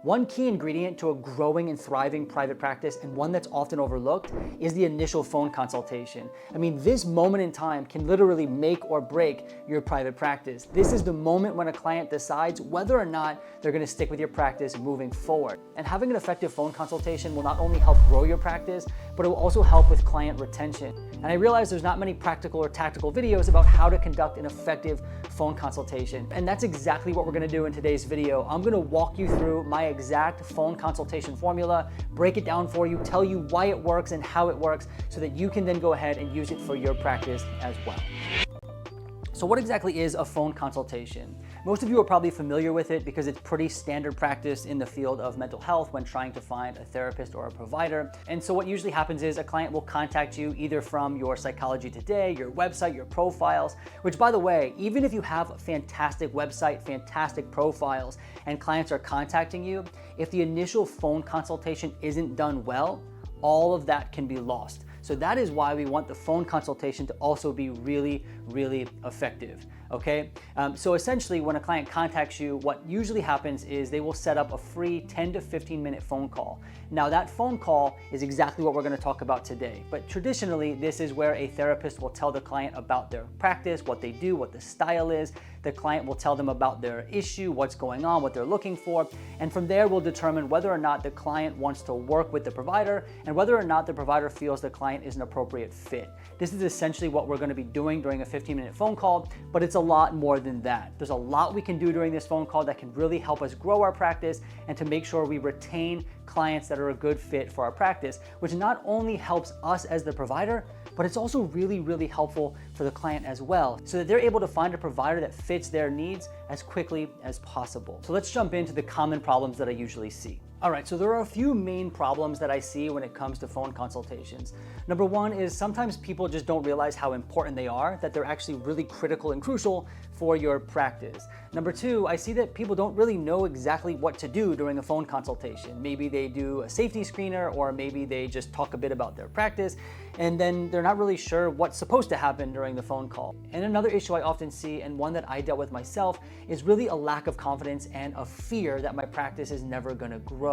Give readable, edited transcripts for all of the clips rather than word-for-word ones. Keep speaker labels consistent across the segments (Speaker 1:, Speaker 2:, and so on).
Speaker 1: One key ingredient to a growing and thriving private practice, and one that's often overlooked, is the initial phone consultation. I mean, this moment in time can literally make or break your private practice. This is the moment when a client decides whether or not they're going to stick with your practice moving forward. And having an effective phone consultation will not only help grow your practice, but it will also help with client retention. And I realize there's not many practical or tactical videos about how to conduct an effective phone consultation. And that's exactly what we're going to do in today's video. I'm going to walk you through my exact phone consultation formula, break it down for you, tell you why it works and how it works, so that you can then go ahead and use it for your practice as well. So what exactly is a phone consultation? Most of you are probably familiar with it because it's pretty standard practice in the field of mental health when trying to find a therapist or a provider. And so what usually happens is a client will contact you either from your Psychology Today, your website, your profiles, which, by the way, even if you have a fantastic website, fantastic profiles, and clients are contacting you, if the initial phone consultation isn't done well, all of that can be lost. So that is why we want the phone consultation to also be really, really effective, okay? So essentially, when a client contacts you, what usually happens is they will set up a free 10 to 15 minute phone call. Now that phone call is exactly what we're gonna talk about today, but traditionally, this is where a therapist will tell the client about their practice, what they do, what the style is. The client will tell them about their issue, what's going on, what they're looking for, and from there we'll determine whether or not the client wants to work with the provider and whether or not the provider feels the client is an appropriate fit. This is essentially what we're going to be doing during a 15-minute phone call, but it's a lot more than that. There's a lot we can do during this phone call that can really help us grow our practice and to make sure we retain clients that are a good fit for our practice, which not only helps us as the provider, but it's also really, really helpful for the client as well, so that they're able to find a provider that fits their needs as quickly as possible. So let's jump into the common problems that I usually see. All right, so there are a few main problems that I see when it comes to phone consultations. Number one is sometimes people just don't realize how important they are, that they're actually really critical and crucial for your practice. Number two, I see that people don't really know exactly what to do during a phone consultation. Maybe they do a safety screener, or maybe they just talk a bit about their practice, and then they're not really sure what's supposed to happen during the phone call. And another issue I often see, and one that I dealt with myself, is really a lack of confidence and a fear that my practice is never gonna grow.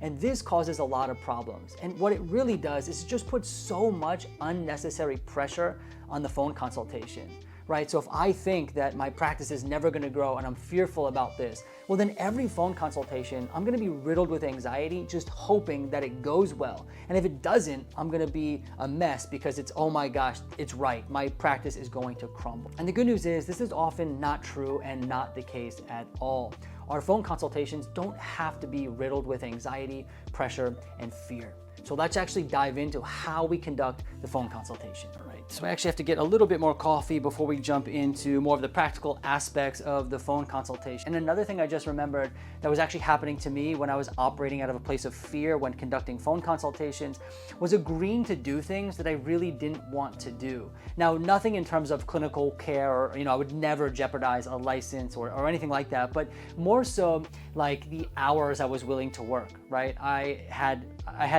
Speaker 1: And this causes a lot of problems. And what it really does is it just puts so much unnecessary pressure on the phone consultation, right? So if I think that my practice is never gonna grow and I'm fearful about this, well then every phone consultation, I'm gonna be riddled with anxiety, just hoping that it goes well. And if it doesn't, I'm gonna be a mess because it's, oh my gosh, it's right, my practice is going to crumble. And the good news is this is often not true and not the case at all. Our phone consultations don't have to be riddled with anxiety, pressure, and fear. So let's actually dive into how we conduct the phone consultation. All right, so I actually have to get a little bit more coffee before we jump into more of the practical aspects of the phone consultation. And another thing I just remembered that was actually happening to me when I was operating out of a place of fear when conducting phone consultations was agreeing to do things that I really didn't want to do. Now, nothing in terms of clinical care, or I would never jeopardize a license or anything like that, but more so like the hours I was willing to work, right? I had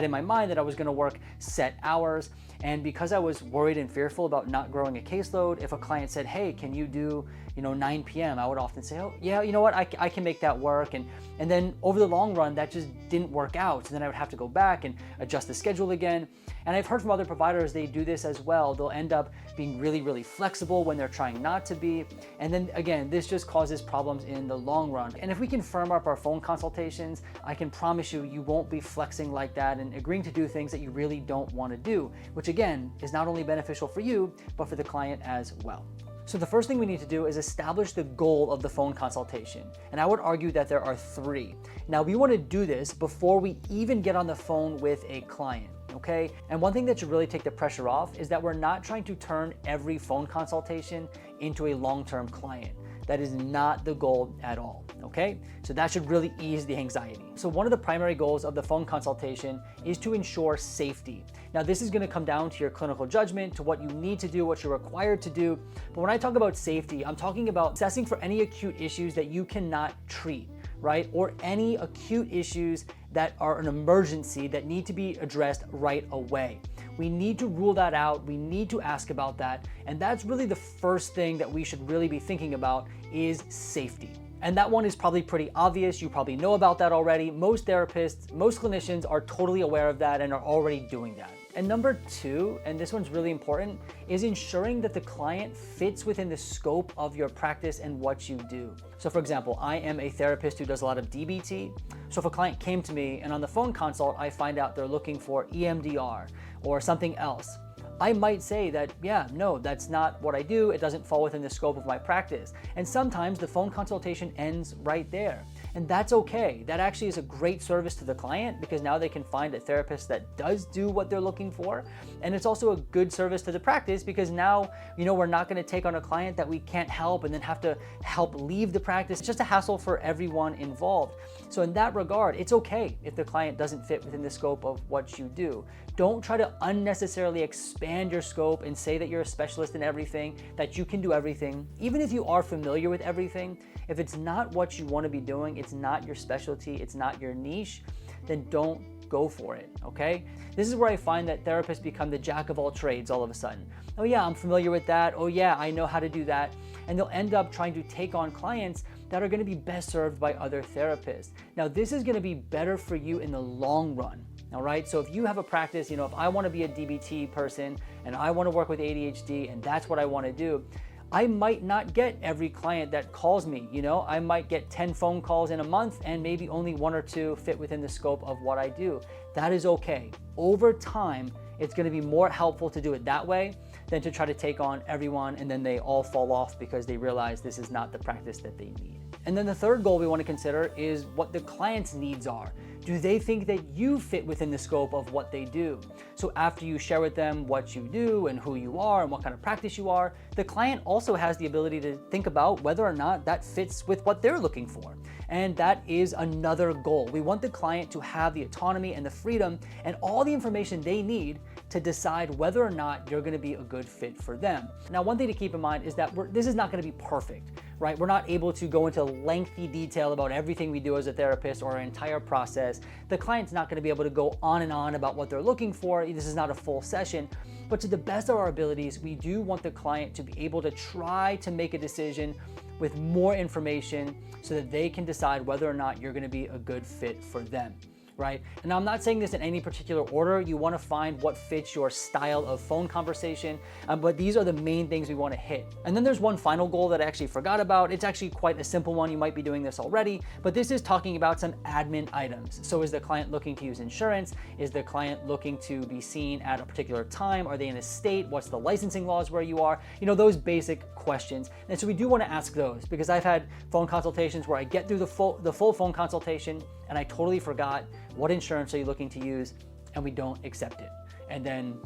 Speaker 1: in my mind that I was going to work set hours, and because I was worried and fearful about not growing a caseload, if a client said, hey, can you do 9 p.m., I would often say, oh yeah, you know what, I can make that work, and then over the long run that just didn't work out, so then I would have to go back and adjust the schedule again. And I've heard from other providers they do this as well. They'll end up being really, really flexible when they're trying not to be, and then again, this just causes problems in the long run. And if we can firm up our phone consultations, I can promise you, you won't be flexing like that and agreeing to do things that you really don't want to do, which again is not only beneficial for you, but for the client as well. So the first thing we need to do is establish the goal of the phone consultation. And I would argue that there are three. Now, we want to do this before we even get on the phone with a client, okay? And one thing that should really take the pressure off is that we're not trying to turn every phone consultation into a long-term client. That is not the goal at all, okay? So that should really ease the anxiety. So one of the primary goals of the phone consultation is to ensure safety. Now, this is gonna come down to your clinical judgment, to what you need to do, what you're required to do. But when I talk about safety, I'm talking about assessing for any acute issues that you cannot treat, right? Or any acute issues that are an emergency that need to be addressed right away. We need to rule that out. We need to ask about that. And that's really the first thing that we should really be thinking about is safety. And that one is probably pretty obvious. You probably know about that already. Most therapists, most clinicians are totally aware of that and are already doing that. And number two, and this one's really important, is ensuring that the client fits within the scope of your practice and what you do. So for example, I am a therapist who does a lot of DBT. So if a client came to me and on the phone consult, I find out they're looking for EMDR or something else, I might say that, yeah, no, that's not what I do. It doesn't fall within the scope of my practice. And sometimes the phone consultation ends right there. And that's okay. That actually is a great service to the client because now they can find a therapist that does do what they're looking for. And it's also a good service to the practice because now, we're not going to take on a client that we can't help and then have to help leave the practice. It's just a hassle for everyone involved. So in that regard, it's okay if the client doesn't fit within the scope of what you do. Don't try to unnecessarily expand your scope and say that you're a specialist in everything, that you can do everything. Even if you are familiar with everything, if it's not what you want to be doing, it's not your specialty, it's not your niche, then don't go for it, okay? This is where I find that therapists become the jack of all trades all of a sudden. Oh yeah, I'm familiar with that. Oh yeah, I know how to do that. And they'll end up trying to take on clients that are going to be best served by other therapists. Now, this is going to be better for you in the long run. All right, so if you have a practice, if I want to be a DBT person and I want to work with ADHD and that's what I want to do, I might not get every client that calls me. I might get 10 phone calls in a month and maybe only 1 or 2 fit within the scope of what I do. That is okay. Over time, it's going to be more helpful to do it that way than to try to take on everyone and then they all fall off because they realize this is not the practice that they need. And then the third goal we want to consider is what the client's needs are. Do they think that you fit within the scope of what they do? So after you share with them what you do and who you are and what kind of practice you are, the client also has the ability to think about whether or not that fits with what they're looking for. And that is another goal. We want the client to have the autonomy and the freedom and all the information they need to decide whether or not you're going to be a good fit for them. Now, one thing to keep in mind is that this is not going to be perfect, right? We're not able to go into lengthy detail about everything we do as a therapist or our entire process. The client's not going to be able to go on and on about what they're looking for. This is not a full session. But to the best of our abilities, we do want the client to be able to try to make a decision with more information so that they can decide whether or not you're going to be a good fit for them. Right? And I'm not saying this in any particular order. You want to find what fits your style of phone conversation, but these are the main things we want to hit. And then there's one final goal that I actually forgot about. It's actually quite a simple one. You might be doing this already, but this is talking about some admin items. So is the client looking to use insurance? Is the client looking to be seen at a particular time? Are they in a state? What's the licensing laws where you are? Those basic questions. And so we do want to ask those because I've had phone consultations where I get through the full phone consultation and I totally forgot what insurance are you looking to use, and we don't accept it. And then,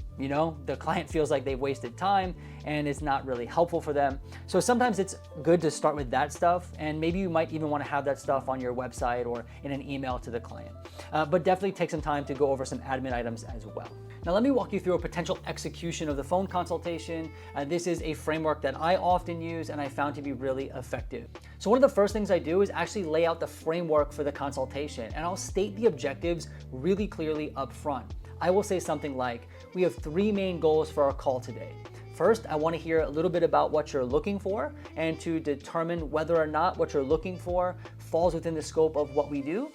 Speaker 1: the client feels like they've wasted time and it's not really helpful for them. So sometimes it's good to start with that stuff, and maybe you might even want to have that stuff on your website or in an email to the client. But definitely take some time to go over some admin items as well. Now let me walk you through a potential execution of the phone consultation. This is a framework that I often use and I found to be really effective. So one of the first things I do is actually lay out the framework for the consultation, and I'll state the objectives really clearly up front. I will say something like, we have 3 main goals for our call today. First, I want to hear a little bit about what you're looking for and to determine whether or not what you're looking for falls within the scope of what we do.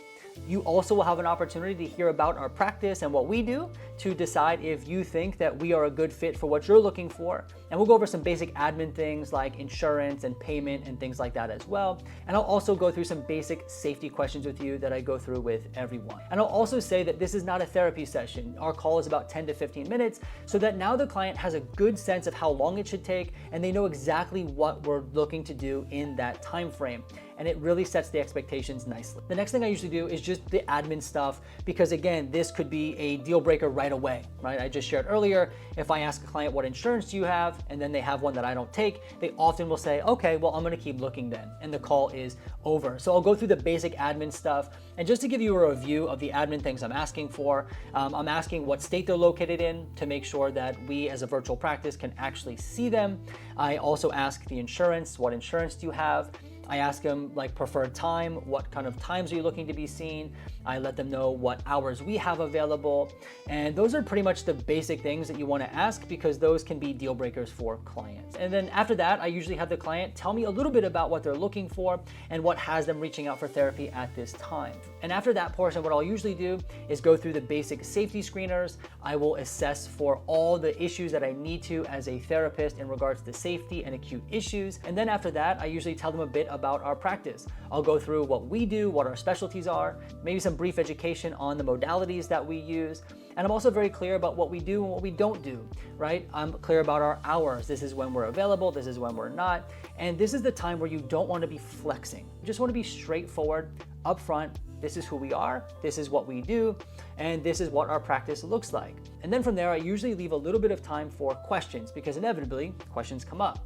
Speaker 1: You also will have an opportunity to hear about our practice and what we do to decide if you think that we are a good fit for what you're looking for. And we'll go over some basic admin things like insurance and payment and things like that as well. And I'll also go through some basic safety questions with you that I go through with everyone. And I'll also say that this is not a therapy session. Our call is about 10 to 15 minutes so that now the client has a good sense of how long it should take and they know exactly what we're looking to do in that time frame. And it really sets the expectations nicely. The next thing I usually do is just the admin stuff, because again, this could be a deal breaker right away, right? I just shared earlier, if I ask a client what insurance do you have, and then they have one that I don't take, they often will say, okay, well, I'm gonna keep looking then, and the call is over. So I'll go through the basic admin stuff, and just to give you a review of the admin things I'm asking for, I'm asking what state they're located in to make sure that we as a virtual practice can actually see them. I also ask the insurance, what insurance do you have? I ask them like preferred time, what kind of times are you looking to be seen? I let them know what hours we have available. And those are pretty much the basic things that you want to ask, because those can be deal breakers for clients. And then after that, I usually have the client tell me a little bit about what they're looking for and what has them reaching out for therapy at this time. And after that portion, what I'll usually do is go through the basic safety screeners. I will assess for all the issues that I need to as a therapist in regards to safety and acute issues. And then after that, I usually tell them a bit about our practice. I'll go through what we do, what our specialties are, maybe some brief education on the modalities that we use. And I'm also very clear about what we do and what we don't do, right? I'm clear about our hours. This is when we're available, this is when we're not. And this is the time where you don't want to be flexing. You just want to be straightforward, upfront. This is who we are, this is what we do, and this is what our practice looks like. And then from there, I usually leave a little bit of time for questions, because inevitably questions come up,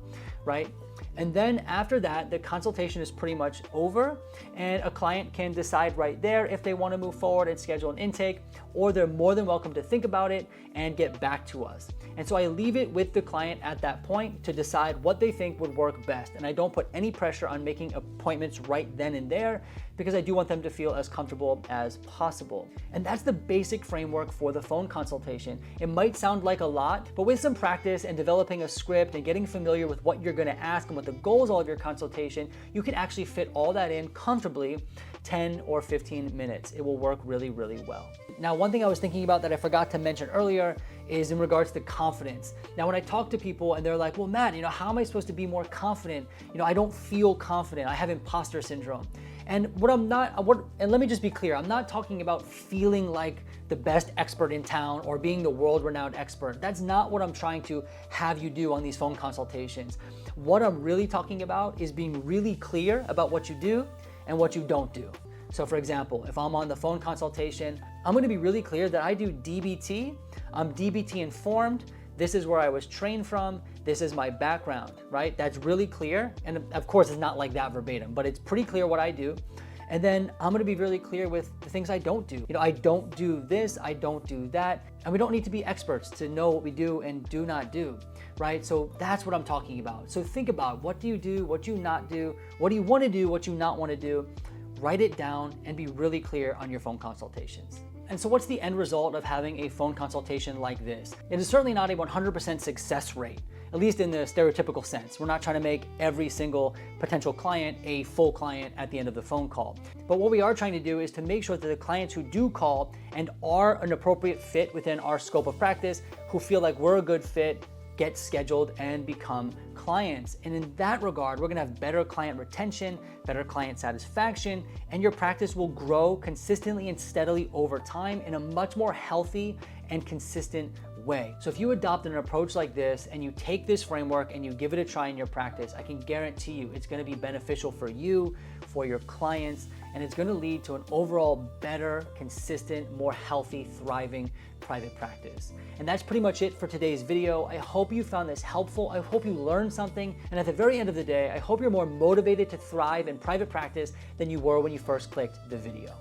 Speaker 1: right? And then after that, the consultation is pretty much over, and a client can decide right there if they want to move forward and schedule an intake, or they're more than welcome to think about it and get back to us. And so I leave it with the client at that point to decide what they think would work best. And I don't put any pressure on making appointments right then and there, because I do want them to feel as comfortable as possible. And that's the basic framework for the phone consultation. It might sound like a lot, but with some practice and developing a script and getting familiar with what you're going to ask and what the goals are of your consultation, you can actually fit all that in comfortably 10 or 15 minutes. It will work really, really well. Now, one thing I was thinking about that I forgot to mention earlier is in regards to confidence. Now, when I talk to people and they're like, well, Matt, how am I supposed to be more confident? I don't feel confident. I have imposter syndrome. And and let me just be clear, I'm not talking about feeling like the best expert in town or being the world-renowned expert. That's not what I'm trying to have you do on these phone consultations. What I'm really talking about is being really clear about what you do and what you don't do. So for example, if I'm on the phone consultation, I'm going to be really clear that I do DBT. I'm DBT informed. This is where I was trained from. This is my background, right? That's really clear. And of course, it's not like that verbatim, but it's pretty clear what I do. And then I'm gonna be really clear with the things I don't do. I don't do this, I don't do that. And we don't need to be experts to know what we do and do not do, right? So that's what I'm talking about. So think about, what do you do, what do you not do? What do you wanna do, what you not wanna do? Write it down and be really clear on your phone consultations. And so what's the end result of having a phone consultation like this? It is certainly not a 100% success rate, at least in the stereotypical sense. We're not trying to make every single potential client a full client at the end of the phone call. But what we are trying to do is to make sure that the clients who do call and are an appropriate fit within our scope of practice, who feel like we're a good fit, get scheduled and become clients. And in that regard, we're gonna have better client retention, better client satisfaction, and your practice will grow consistently and steadily over time in a much more healthy and consistent way. So if you adopt an approach like this and you take this framework and you give it a try in your practice, I can guarantee you it's gonna be beneficial for you, for your clients, and it's gonna lead to an overall better, consistent, more healthy, thriving private practice. And that's pretty much it for today's video. I hope you found this helpful. I hope you learned something. And at the very end of the day, I hope you're more motivated to thrive in private practice than you were when you first clicked the video.